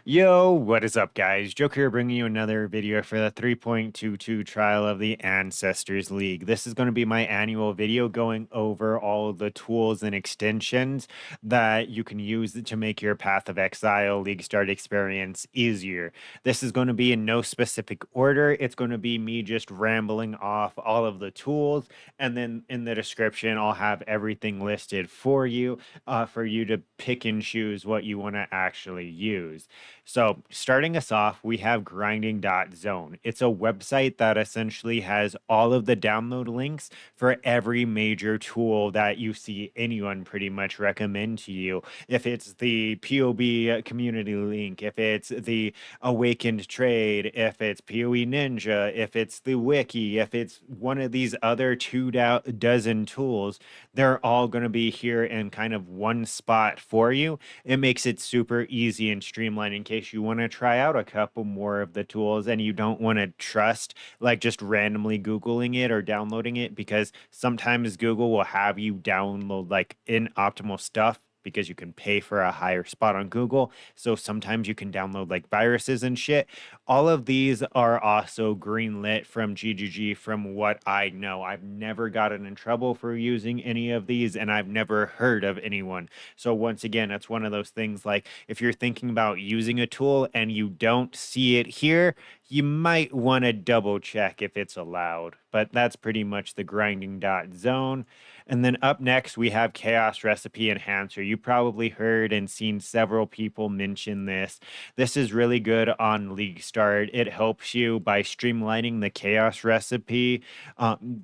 Yo, what is up, guys? Joker here bringing you another video for the 3.22 trial of the Ancestors League. This is going to be my annual video going over all of the tools and extensions that you can use to make your Path of Exile League start experience easier. This is going to be in no specific order. It's going to be me just rambling off all of the tools, and then in the description, I'll have everything listed for you to pick and choose what you want to actually use. So, starting us off, we have grinding.zone. It's a website that essentially has all of the download links for every major tool that you see anyone pretty much recommend to you. If it's the POB community link, if it's the Awakened Trade, if it's POE Ninja, if it's the wiki, if it's one of these other dozen tools, they're all going to be here in kind of one spot for you. It makes it super easy and streamlined in case you want to try out a couple more of the tools and you don't want to trust like just randomly Googling it or downloading it, because sometimes Google will have you download like inoptimal stuff because you can pay for a higher spot on Google. So sometimes you can download like viruses and shit. All of these are also greenlit from GGG from what I know. I've never gotten in trouble for using any of these, and I've never heard of anyone. So once again, it's one of those things like if you're thinking about using a tool and you don't see it here, you might want to double check if it's allowed. But that's pretty much the grinding.zone. And then up next, we have Chaos Recipe Enhancer. You probably heard and seen several people mention this. This is really good on League Start. It helps you by streamlining the Chaos Recipe,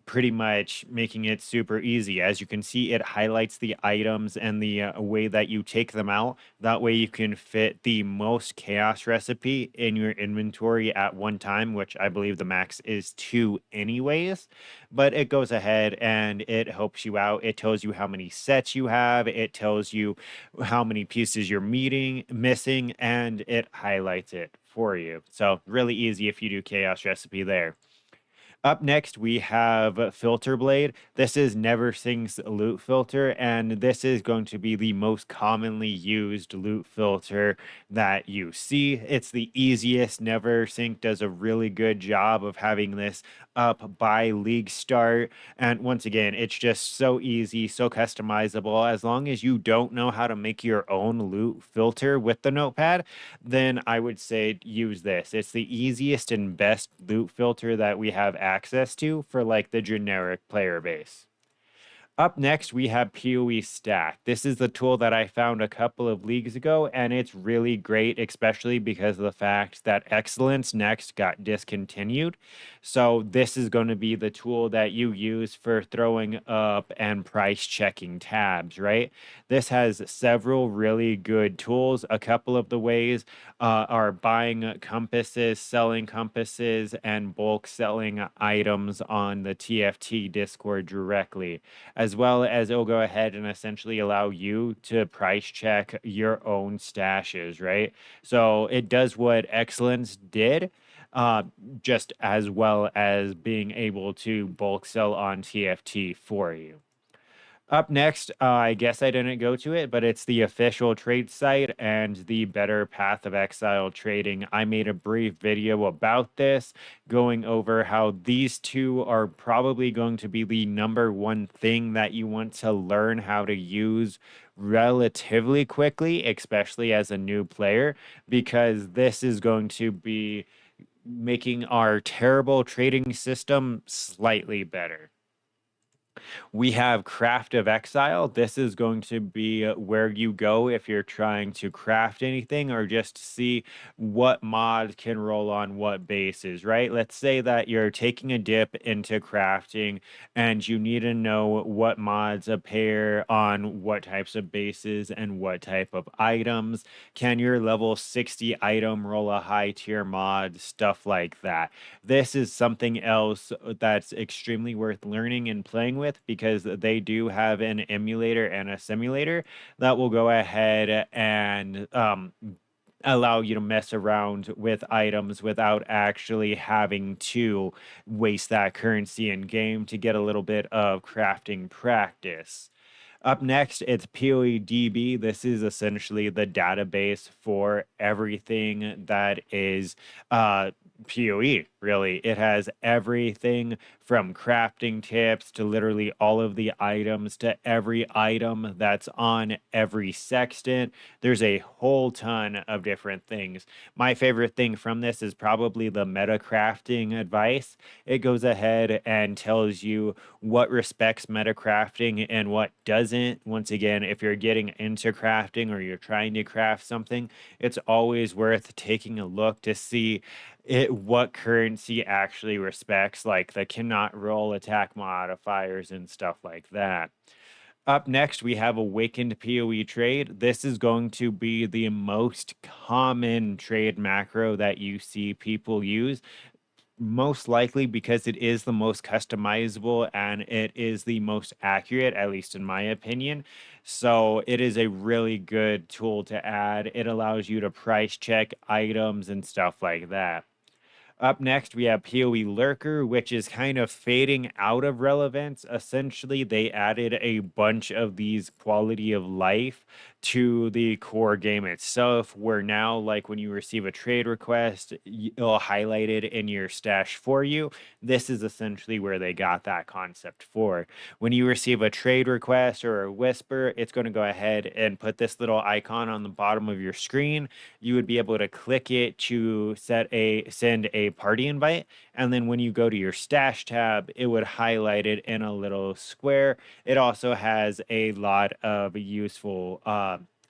pretty much making it super easy. As you can see, it highlights the items and the way that you take them out. That way you can fit the most Chaos Recipe in your inventory at one time, which I believe the max is 2 anyways. But it goes ahead and it helps you out. It tells you how many sets you have. It tells you how many pieces you're missing, and it highlights it for you. So really easy if you do Chaos Recipe there. Up next, we have Filter Blade. This is NeverSync's loot filter, and this is going to be the most commonly used loot filter that you see. It's the easiest. NeverSync does a really good job of having this up by league start. And once again, it's just so easy, so customizable. As long as you don't know how to make your own loot filter with the notepad, then I would say use this. It's the easiest and best loot filter that we have access to for like the generic player base. Up next, we have POE Stack. This is the tool that I found a couple of leagues ago, and it's really great, especially because of the fact that Excellence Next got discontinued. So this is going to be the tool that you use for throwing up and price checking tabs, right? This has several really good tools. A couple of the ways are buying compasses, selling compasses, and bulk selling items on the TFT Discord directly, as well as it'll go ahead and essentially allow you to price check your own stashes, right? So it does what Excellence did, uh, just as well as being able to bulk sell on TFT for you. Up next, I guess I didn't go to it, but it's the official trade site and the Better Path of Exile trading. I made a brief video about this, going over how these two are probably going to be the number one thing that you want to learn how to use relatively quickly, especially as a new player, because this is going to be making our terrible trading system slightly better. We have Craft of Exile. This is going to be where you go if you're trying to craft anything or just see what mod can roll on what bases, right? Let's say that you're taking a dip into crafting and you need to know what mods appear on what types of bases and what type of items. Can your level 60 item roll a high tier mod? Stuff like that. This is something else that's extremely worth learning and playing with, because they do have an emulator and a simulator that will go ahead and allow you to mess around with items without actually having to waste that currency in game to get a little bit of crafting practice. Up next, it's POEDB. This is essentially the database for everything that is POE, really. It has everything from crafting tips to literally all of the items to every item that's on every sextant. There's a whole ton of different things. My favorite thing from this is probably the meta crafting advice. It goes ahead and tells you what respects meta crafting and what doesn't. Once again, if you're getting into crafting or you're trying to craft something, it's always worth taking a look to see what currency actually respects, like the cannot roll attack modifiers and stuff like that. Up next, we have Awakened PoE trade. This is going to be the most common trade macro that you see people use, most likely because it is the most customizable and it is the most accurate, at least in my opinion. So it is a really good tool to add. It allows you to price check items and stuff like that. Up next, we have PoE Lurker, which is kind of fading out of relevance. Essentially, they added a bunch of these quality of life to the core game itself, where now, like when you receive a trade request, it'll highlight it in your stash for you. This is essentially where they got that concept for. When you receive a trade request or a whisper, it's going to go ahead and put this little icon on the bottom of your screen. You would be able to click it to send a party invite, and then when you go to your stash tab, it would highlight it in a little square. It also has a lot of useful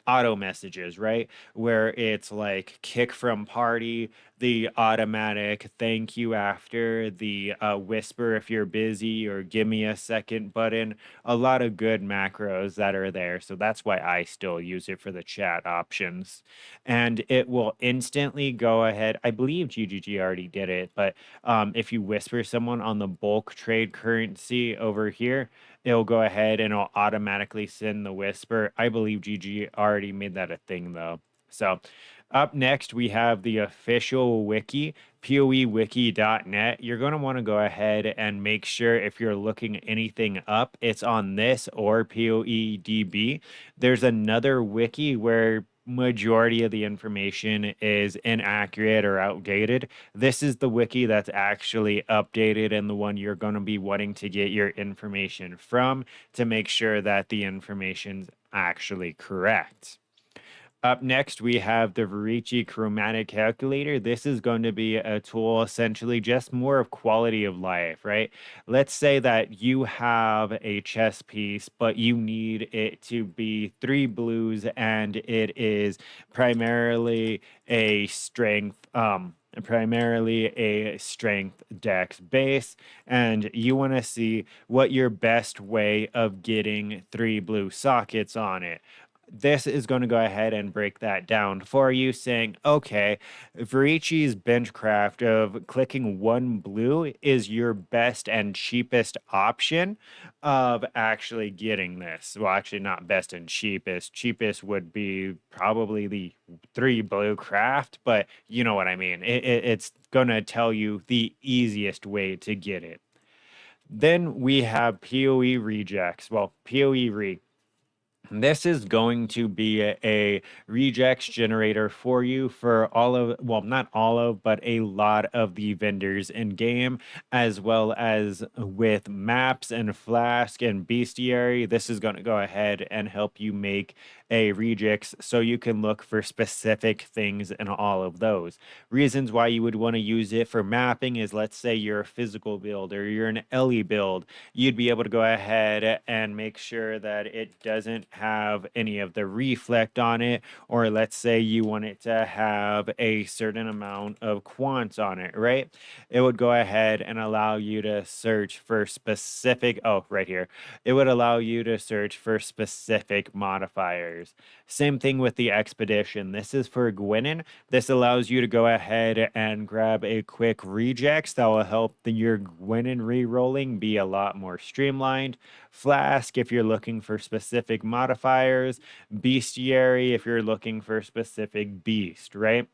auto messages, right? Where it's like kick from party, the automatic thank you after, the whisper if you're busy, or give me a second button. A lot of good macros that are there. So that's why I still use it for the chat options. And it will instantly go ahead. I believe GGG already did it, but if you whisper someone on the bulk trade currency over here, it'll go ahead and it'll automatically send the whisper. I believe GG already made that a thing though. So up next, we have the official wiki, poewiki.net. You're going to want to go ahead and make sure if you're looking anything up, it's on this or POEDB. There's another wiki where majority of the information is inaccurate or outdated. This is the wiki that's actually updated and the one you're going to be wanting to get your information from to make sure that the information's actually correct. Up next, we have the Verici Chromatic Calculator. This is going to be a tool essentially just more of quality of life, right? Let's say that you have a chess piece, but you need it to be 3 blues and it is primarily a strength dex base, and you want to see what your best way of getting 3 blue sockets on it. This is going to go ahead and break that down for you, saying, okay, Verici's benchcraft of clicking 1 blue is your best and cheapest option of actually getting this. Well, actually, not best and cheapest. Cheapest would be probably the 3 blue craft, but you know what I mean. It's going to tell you the easiest way to get it. Then we have PoE rejects. Well, PoE re. This is going to be a rejects generator for you for all of, well, not all of, but a lot of the vendors in game, as well as with maps and Flask and Bestiary. This is going to go ahead and help you make a rejects so you can look for specific things in all of those. Reasons why you would want to use it for mapping is, let's say you're a physical build or you're an Ellie build, you'd be able to go ahead and make sure that it doesn't have any of the reflect on it, or let's say you want it to have a certain amount of quants on it, right? It would go ahead and allow you to search for specific, oh, right here. It would allow you to search for specific modifiers. Same thing with the expedition. This is for Gwenin. This allows you to go ahead and grab a quick rejects that will help your Gwenin re-rolling be a lot more streamlined. Flask if you're looking for specific modifiers. Bestiary if you're looking for specific beast, right?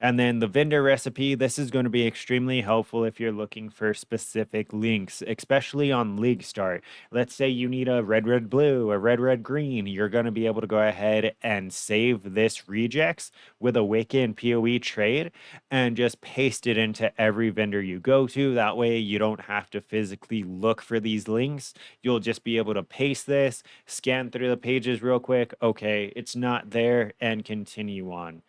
And then the vendor recipe, this is going to be extremely helpful if you're looking for specific links, especially on League Start. Let's say you need a red, red, blue, a red, red, green. You're going to be able to go ahead and save this regex with a Wiccan POE trade and just paste it into every vendor you go to. That way you don't have to physically look for these links. You'll just be able to paste this, scan through the pages real quick. Okay, it's not there, and continue on.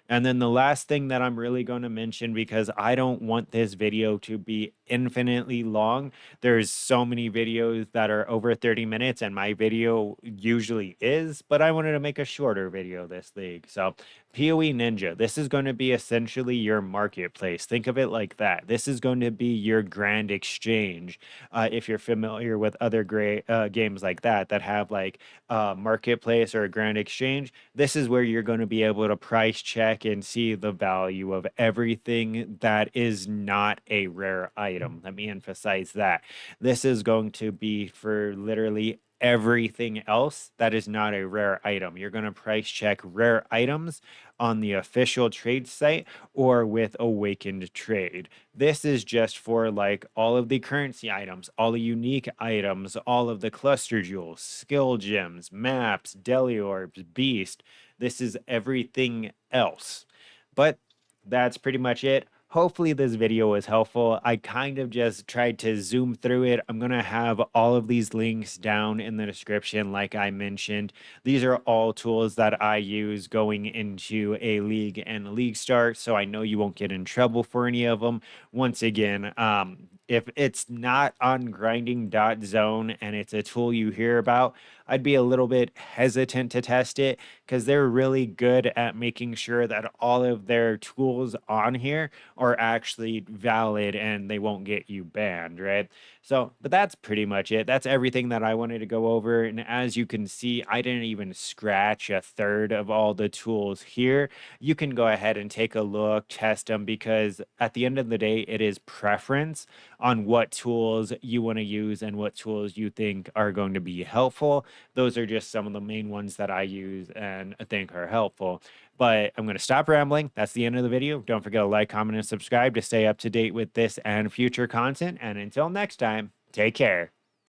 And then the last thing that I'm really going to mention, because I don't want this video to be infinitely long. There's so many videos that are over 30 minutes, and my video usually is, but I wanted to make a shorter video this league. So PoE Ninja, this is going to be essentially your marketplace. Think of it like that. This is going to be your grand exchange. If you're familiar with other great games like that have like a marketplace or a grand exchange, this is where you're going to be able to price check and see the value of everything that is not a rare item. Let me emphasize that. This is going to be for literally everything else that is not a rare item. You're going to price check rare items on the official trade site or with Awakened Trade. This is just for like all of the currency items, all the unique items, all of the cluster jewels, skill gems, maps, deli orbs, beast. This is everything else. But that's pretty much it. Hopefully this video was helpful. I kind of just tried to zoom through it. I'm going to have all of these links down in the description like I mentioned. These are all tools that I use going into a league and a league start, so I know you won't get in trouble for any of them. Once again, if it's not on grinding.zone and it's a tool you hear about, I'd be a little bit hesitant to test it because they're really good at making sure that all of their tools on here are actually valid and they won't get you banned, right? So, but that's pretty much it. That's everything that I wanted to go over. And as you can see, I didn't even scratch a third of all the tools here. You can go ahead and take a look, test them, because at the end of the day, it is preference on what tools you want to use and what tools you think are going to be helpful. Those are just some of the main ones that I use and I think are helpful. But I'm going to stop rambling. That's the end of the video. Don't forget to like, comment, and subscribe to stay up to date with this and future content. And until next time, take care.